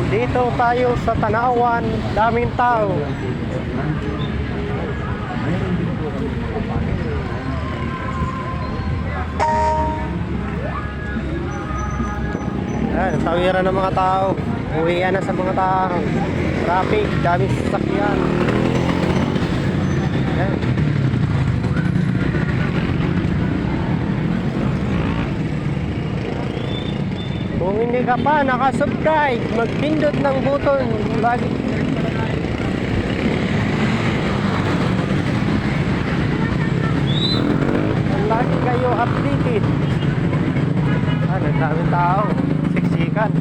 Dito tayo sa Tanawan, daming tao. Ayan, tawiran ng mga tao. Uwian na sa mga tao. Traffic, daming sasakyan. Ayan. Kung hindi ka pa nakasubscribe, magpindot ng button. Lagi kayo updated. Daming tao. Siksikan.